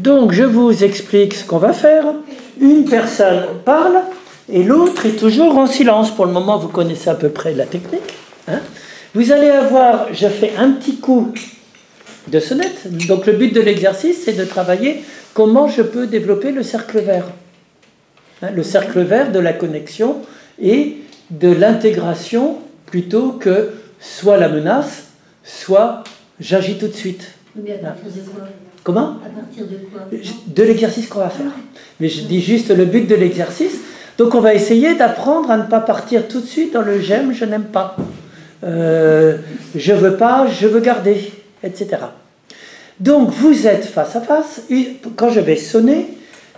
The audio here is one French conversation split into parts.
Donc, je vous explique ce qu'on va faire. Une personne parle et l'autre est toujours en silence. Pour le moment, vous connaissez à peu près la technique. Hein. Vous allez avoir, je fais un petit coup de sonnette. Donc, le but de l'exercice, c'est de travailler comment je peux développer le cercle vert. Hein, le cercle vert de la connexion et de l'intégration plutôt que soit la menace, soit j'agis tout de suite. Mais à partir de quoi? Comment? À partir de quoi? De l'exercice qu'on va faire. Mais je dis juste le but de l'exercice. Donc on va essayer d'apprendre à ne pas partir tout de suite dans le j'aime, je n'aime pas. Je veux pas, je veux garder, etc. Donc vous êtes face à face. Quand je vais sonner,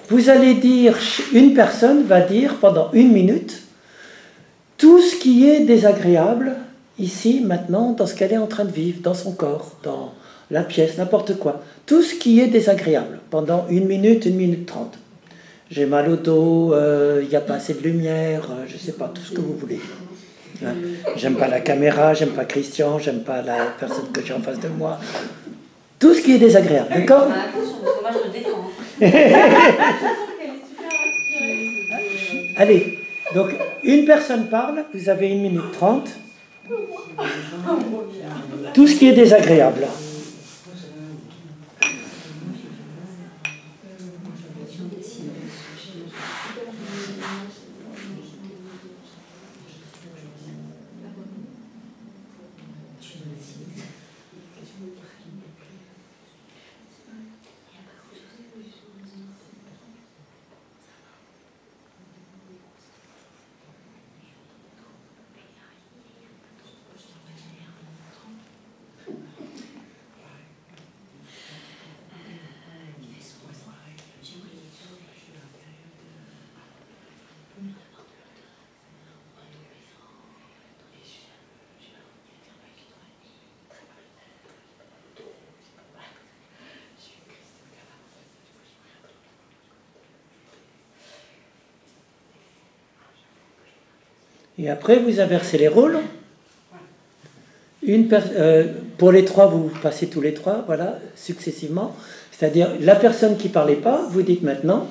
vous allez dire, une personne va dire pendant 1 minute tout ce qui est désagréable ici, maintenant, dans ce qu'elle est en train de vivre, dans son corps, dans la pièce, n'importe quoi. Tout ce qui est désagréable pendant 1 minute, 1 minute 30. J'ai mal au dos, il n'y a pas assez de lumière, je ne sais pas, tout ce que vous voulez. Hein. J'aime pas la caméra, j'aime pas Christian, j'aime pas la personne que j'ai en face de moi. Tout ce qui est désagréable, d'accord? Attention, parce que moi je me défends. Allez, donc une personne parle, vous avez 1 minute 30. Tout ce qui est désagréable. Et après, vous inversez les rôles. Pour les trois, vous passez tous les trois, voilà, successivement. C'est-à-dire, la personne qui ne parlait pas, vous dites maintenant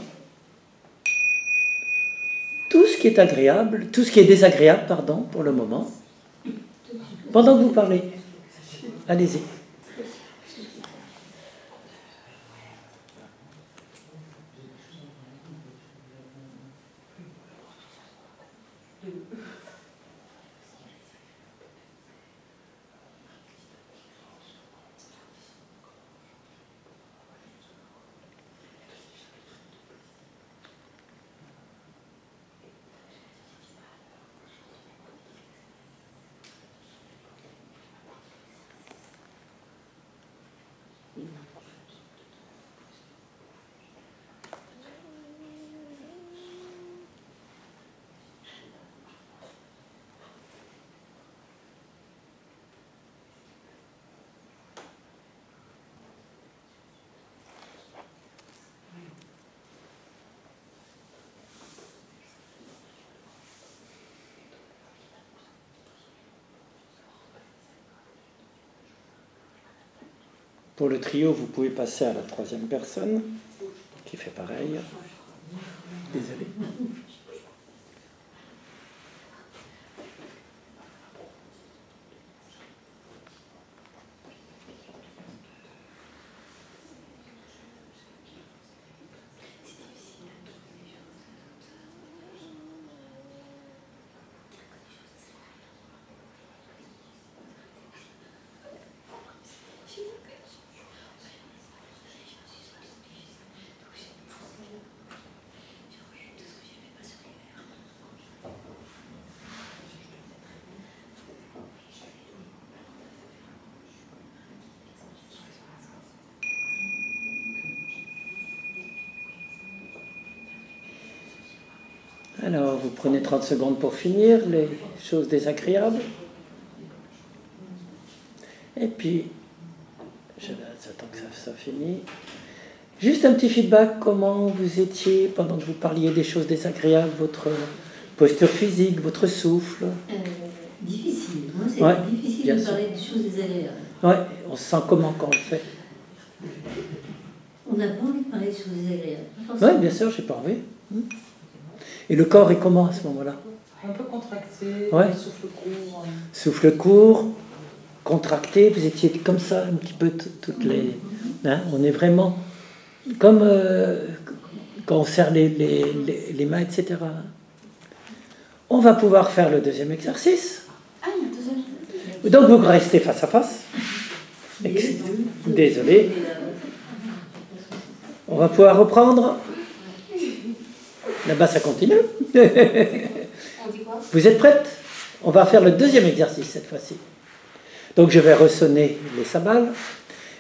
tout ce qui est agréable, tout ce qui est désagréable, pardon, pour le moment, pendant que vous parlez. Allez-y. Pour le trio, vous pouvez passer à la troisième personne, qui fait pareil. Désolé. Alors, vous prenez 30 secondes pour finir les choses désagréables. Et puis, j'attends que ça finisse. Juste un petit feedback, comment vous étiez pendant que vous parliez des choses désagréables, votre posture physique, votre souffle. Difficile, moi c'est difficile de parler des choses désagréables. Ouais, on se sent comment quand on le fait? On n'a pas envie de parler de choses désagréables. Oui, bien sûr, j'ai pas envie. Et le corps est comment à ce moment-là? Un peu contracté, Ouais. souffle court. Souffle court, contracté, vous étiez comme ça un petit peu toutes les... Hein, on est vraiment comme quand on serre les mains, etc. On va pouvoir faire le deuxième exercice. Ah, il y a deux autres. Donc vous restez face à face. Désolé. On va pouvoir reprendre. Là-bas, ça continue. On dit quoi? Vous êtes prête? On va faire le deuxième exercice cette fois-ci. Donc je vais ressonner les cymbales.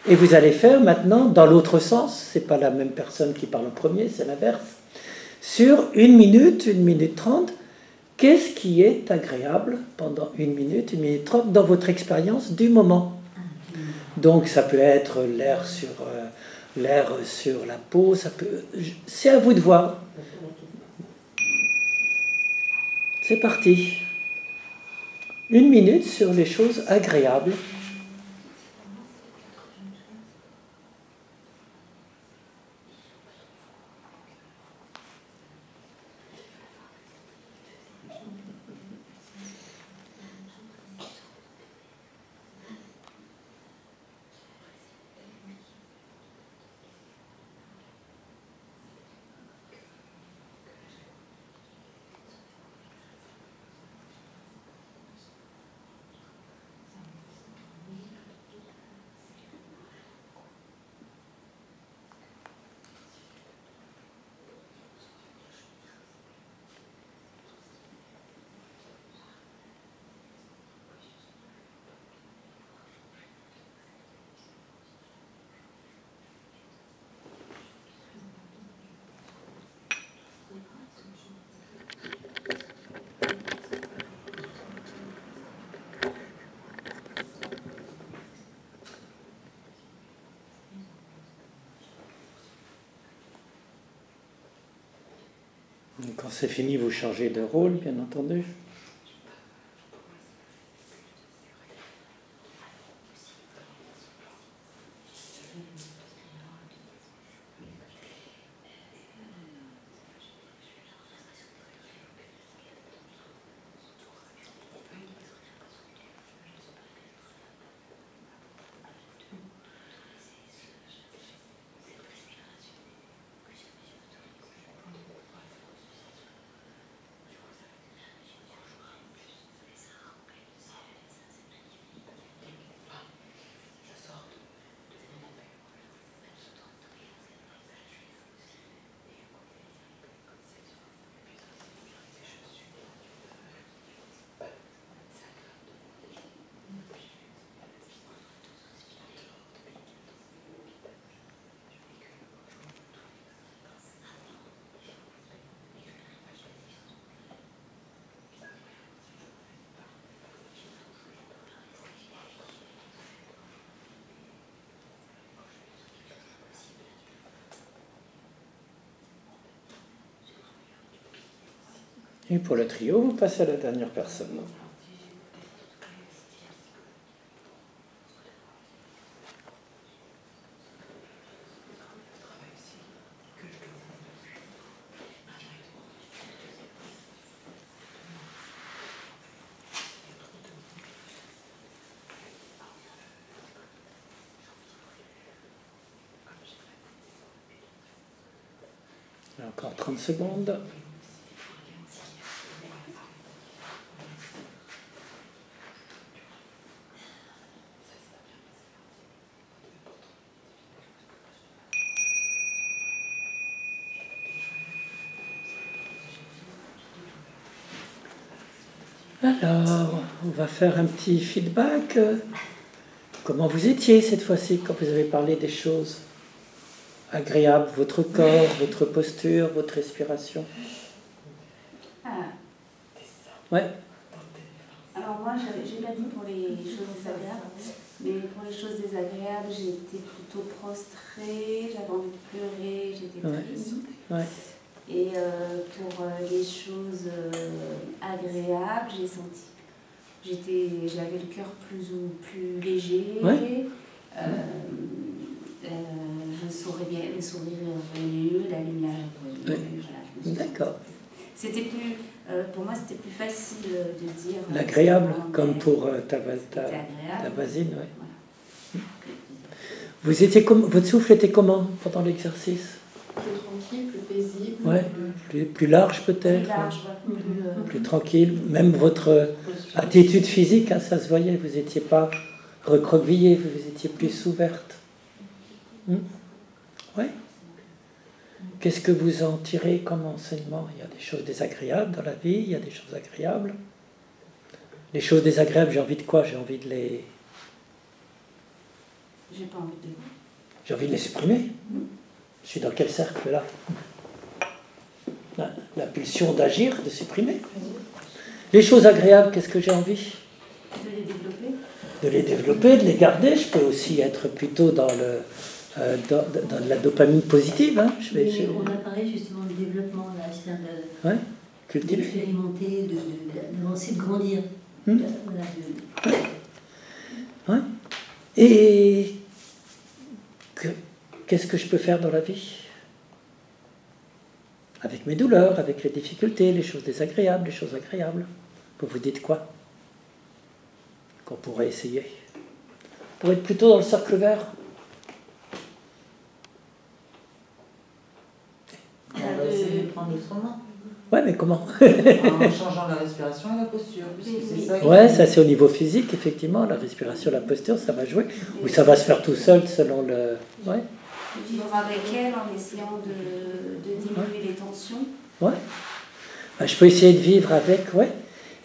Et vous allez faire maintenant, dans l'autre sens, c'est pas la même personne qui parle en premier, c'est l'inverse, sur 1 minute 30, qu'est-ce qui est agréable pendant 1 minute 30 dans votre expérience du moment? Donc ça peut être l'air sur la peau, c'est à vous de voir. C'est parti. 1 minute sur les choses agréables. Quand c'est fini, vous changez de rôle, bien entendu. Et pour le trio, vous passez à la dernière personne. Encore 30 secondes. Alors, on va faire un petit feedback. Comment vous étiez cette fois-ci quand vous avez parlé des choses agréables, votre corps, votre posture, votre respiration? Ouais. Alors moi, j'ai pas dit pour les choses désagréables, mais pour les choses désagréables, j'étais plutôt prostrée, j'avais envie de pleurer, j'étais triste. Ouais. Et pour les choses agréables, j'ai senti j'avais le cœur plus léger. Ouais. Je le sourire revenait mieux, la lumière revenait mieux. Voilà, D'accord. c'était plus, pour moi, c'était plus facile de dire. L'agréable, comme mais pour ta agréable. voisine, oui. Voilà. Vous étiez votre souffle était comment pendant l'exercice? Plus tranquille, plus paisible. Ouais, plus large peut-être. Plus large, ouais. Plus tranquille. Même votre attitude physique, hein, ça se voyait. Vous n'étiez pas recroquevillée, vous étiez plus ouverte. Ouais. Qu'est-ce que vous en tirez comme enseignement? Il y a des choses désagréables dans la vie, il y a des choses agréables. Les choses désagréables, j'ai envie de quoi? J'ai envie de les... J'ai pas envie de. J'ai envie de les supprimer. Je suis dans quel cercle là? La pulsion d'agir, de supprimer. Les choses agréables, qu'est-ce que j'ai envie? De les développer. De les développer, de les garder. Je peux aussi être plutôt dans dans la dopamine positive. Hein. Mais on a parlé justement du développement, là, c'est-à-dire Cultiver. d'expérimenter, d'avancer, de grandir. Ouais. Et qu'est-ce que je peux faire dans la vie? Avec mes douleurs, avec les difficultés, les choses désagréables, les choses agréables. Vous vous dites quoi? Qu'on pourrait essayer? Pour être plutôt dans le cercle vert. On va essayer de prendre autrement. Ouais, mais comment? En changeant la respiration et la posture. Puisque c'est ça Ouais, ça c'est au niveau physique, effectivement. La respiration, la posture, ça va jouer. Ou ça va se faire tout seul selon le... Ouais. Vivre avec elle en essayant de diminuer les tensions. Ouais. Ben, je peux essayer de vivre avec, ouais.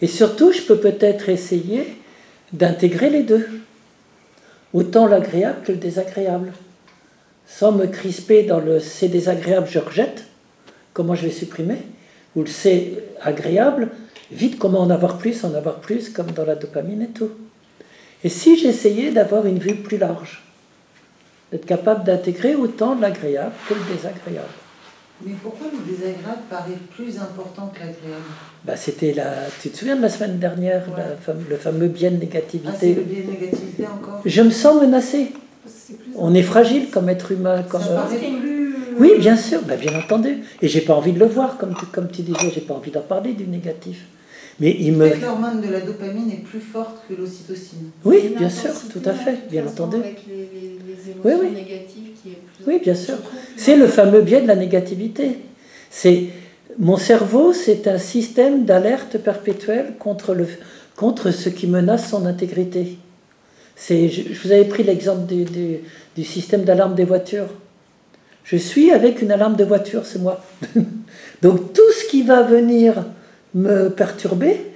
Et surtout, je peux peut-être essayer d'intégrer les deux. Autant l'agréable que le désagréable. Sans me crisper dans le c'est désagréable, je rejette. Comment je vais supprimer? Ou le c'est agréable, vite comment en avoir plus, comme dans la dopamine et tout. Et si j'essayais d'avoir une vue plus large, d'être capable d'intégrer autant l'agréable que le désagréable. Mais pourquoi le désagréable paraît plus important que l'agréable? Bah, c'était tu te souviens de la semaine dernière, Ouais. le fameux biais de négativité. Ah, c'est le biais de négativité encore? Je me sens menacée. On est fragile comme être humain. Comme, Ça paraît plus... Oui, bien sûr, bah, bien entendu. Et j'ai pas envie de le voir, comme tu disais, j'ai pas envie d'en parler du négatif. Mais il me... L'hormone de la dopamine est plus forte que l'ocytocine. Oui, bien sûr, tout à fait, bien entendu. Avec les émotions négatives qui est plus... Oui, bien sûr. C'est le fameux biais de la négativité. Mon cerveau, c'est un système d'alerte perpétuelle contre ce qui menace son intégrité. Je vous avais pris l'exemple du système d'alarme des voitures. Je suis avec une alarme de voiture, c'est moi. Donc tout ce qui va venir me perturber...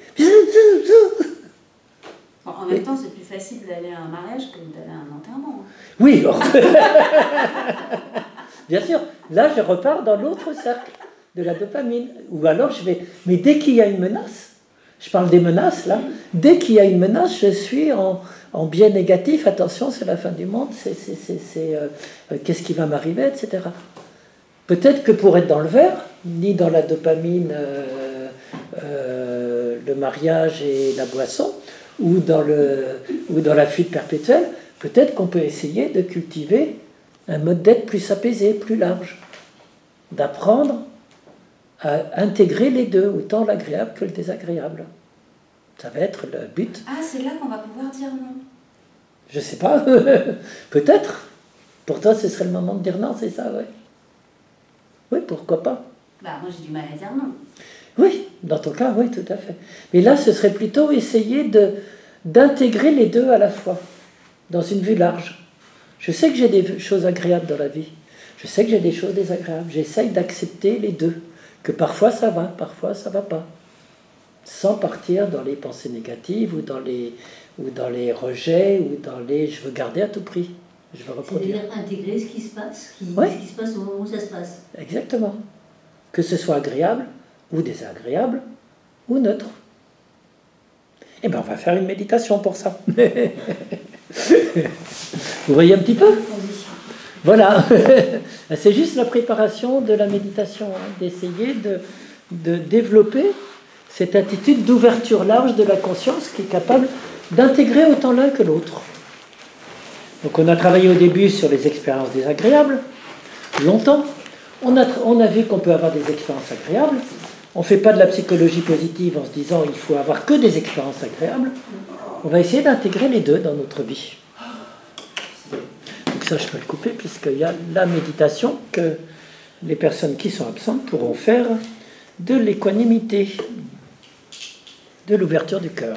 En même temps, c'est plus facile d'aller à un mariage que d'aller à un enterrement. Oui, bien sûr. Là, je repars dans l'autre cercle de la dopamine. Ou alors, mais dès qu'il y a une menace, je parle des menaces, là, dès qu'il y a une menace, je suis en biais négatif. Attention, c'est la fin du monde, qu'est-ce qui va m'arriver, etc. Peut-être que pour être dans le vert, ni dans la dopamine, le mariage et la boisson, ou dans la fuite perpétuelle, peut-être qu'on peut essayer de cultiver un mode d'être plus apaisé, plus large, d'apprendre à intégrer les deux, autant l'agréable que le désagréable. Ça va être le but. Ah, c'est là qu'on va pouvoir dire non. Je sais pas, peut-être. Pour toi, ce serait le moment de dire non, c'est ça, oui. Oui, pourquoi pas. Bah, moi, j'ai du mal à dire non. Oui, dans ton cas, oui, tout à fait. Mais là, ce serait plutôt essayer d'intégrer les deux à la fois, dans une vue large. Je sais que j'ai des choses agréables dans la vie. Je sais que j'ai des choses désagréables. J'essaye d'accepter les deux. Que parfois ça va, parfois ça va pas. Sans partir dans les pensées négatives ou dans les rejets ou dans les je veux garder à tout prix. Je veux reproduire. C'est-à-dire intégrer ce qui se passe, ce qui se passe au moment où ça se passe. Exactement. Que ce soit agréable ou désagréable ou neutre. Eh bien, on va faire une méditation pour ça. Vous voyez un petit peu? Voilà. C'est juste la préparation de la méditation, hein, d'essayer de développer cette attitude d'ouverture large de la conscience qui est capable d'intégrer autant l'un que l'autre. Donc on a travaillé au début sur les expériences désagréables, longtemps. On a vu qu'on peut avoir des expériences agréables. On ne fait pas de la psychologie positive en se disant il faut avoir que des expériences agréables. On va essayer d'intégrer les deux dans notre vie. Donc ça, je peux le couper puisqu'il y a la méditation que les personnes qui sont absentes pourront faire de l'équanimité, de l'ouverture du cœur.